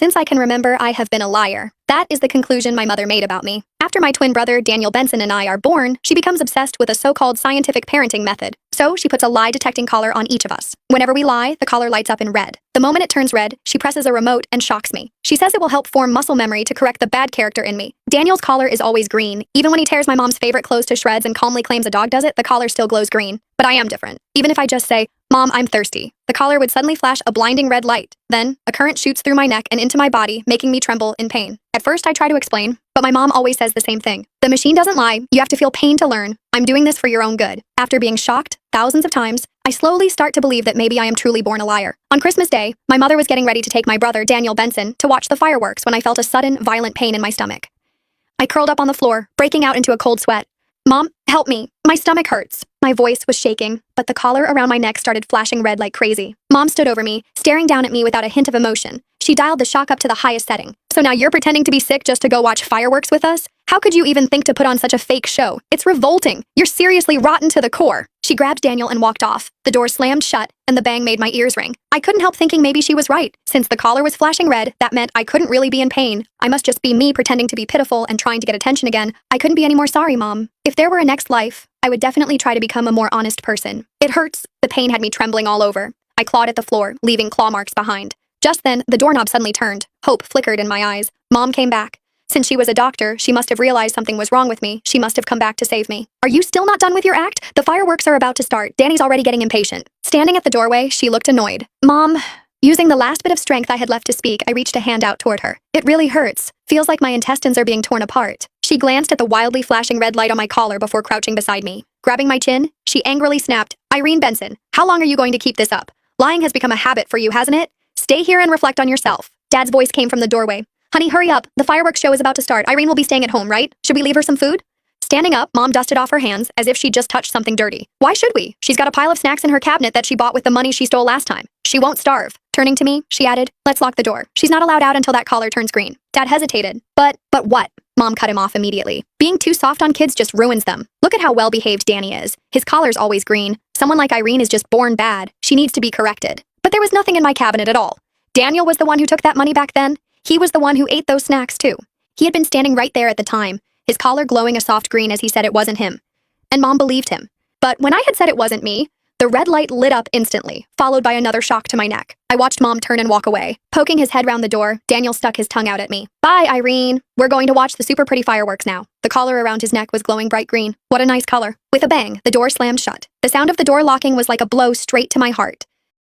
Since I can remember, I have been a liar. That is the conclusion my mother made about me. After my twin brother, Daniel Benson, and I are born, she becomes obsessed with a so-called scientific parenting method. So she puts a lie-detecting collar on each of us. Whenever we lie, the collar lights up in red. The moment it turns red, she presses a remote and shocks me. She says it will help form muscle memory to correct the bad character in me. Daniel's collar is always green. Even when he tears my mom's favorite clothes to shreds and calmly claims a dog does it, the collar still glows green. But I am different. Even if I just say, "Mom, I'm thirsty," the collar would suddenly flash a blinding red light. Then, a current shoots through my neck and into my body, making me tremble in pain. At first, I try to explain, but my mom always says the same thing. The machine doesn't lie. You have to feel pain to learn. I'm doing this for your own good. After being shocked thousands of times, I slowly start to believe that maybe I am truly born a liar. On Christmas Day, my mother was getting ready to take my brother, Daniel Benson, to watch the fireworks when I felt a sudden, violent pain in my stomach. I curled up on the floor, breaking out into a cold sweat. "Mom, help me. My stomach hurts." My voice was shaking, but the collar around my neck started flashing red like crazy. Mom stood over me, staring down at me without a hint of emotion. She dialed the shock up to the highest setting. "So now you're pretending to be sick just to go watch fireworks with us? How could you even think to put on such a fake show? It's revolting. You're seriously rotten to the core." She grabbed Daniel and walked off. The door slammed shut, and the bang made my ears ring. I couldn't help thinking maybe she was right. Since the collar was flashing red, that meant I couldn't really be in pain. I must just be me pretending to be pitiful and trying to get attention again. I couldn't be any more sorry, Mom. If there were a next life, I would definitely try to become a more honest person. It hurts. The pain had me trembling all over. I clawed at the floor, leaving claw marks behind. Just then, the doorknob suddenly turned. Hope flickered in my eyes. Mom came back. Since she was a doctor, she must have realized something was wrong with me. She must have come back to save me. "Are you still not done with your act? The fireworks are about to start. Danny's already getting impatient." Standing at the doorway, she looked annoyed. "Mom..." Using the last bit of strength I had left to speak, I reached a hand out toward her. "It really hurts. Feels like my intestines are being torn apart." She glanced at the wildly flashing red light on my collar before crouching beside me. Grabbing my chin, she angrily snapped, "Irene Benson, how long are you going to keep this up? Lying has become a habit for you, hasn't it? Stay here and reflect on yourself." Dad's voice came from the doorway. "Honey, hurry up. The fireworks show is about to start. Irene will be staying at home, right? Should we leave her some food?" Standing up, Mom dusted off her hands as if she'd just touched something dirty. "Why should we? She's got a pile of snacks in her cabinet that she bought with the money she stole last time. She won't starve." Turning to me, she added, "Let's lock the door. She's not allowed out until that collar turns green." Dad hesitated. But what?" Mom cut him off immediately. "Being too soft on kids just ruins them. Look at how well-behaved Danny is. His collar's always green. Someone like Irene is just born bad. She needs to be corrected." But there was nothing in my cabinet at all. Daniel was the one who took that money back then. He was the one who ate those snacks too. He had been standing right there at the time, his collar glowing a soft green as he said it wasn't him. And Mom believed him. But when I had said it wasn't me, the red light lit up instantly, followed by another shock to my neck. I watched Mom turn and walk away. Poking his head round the door, Daniel stuck his tongue out at me. "Bye, Irene. We're going to watch the super pretty fireworks now." The collar around his neck was glowing bright green. What a nice color. With a bang, the door slammed shut. The sound of the door locking was like a blow straight to my heart.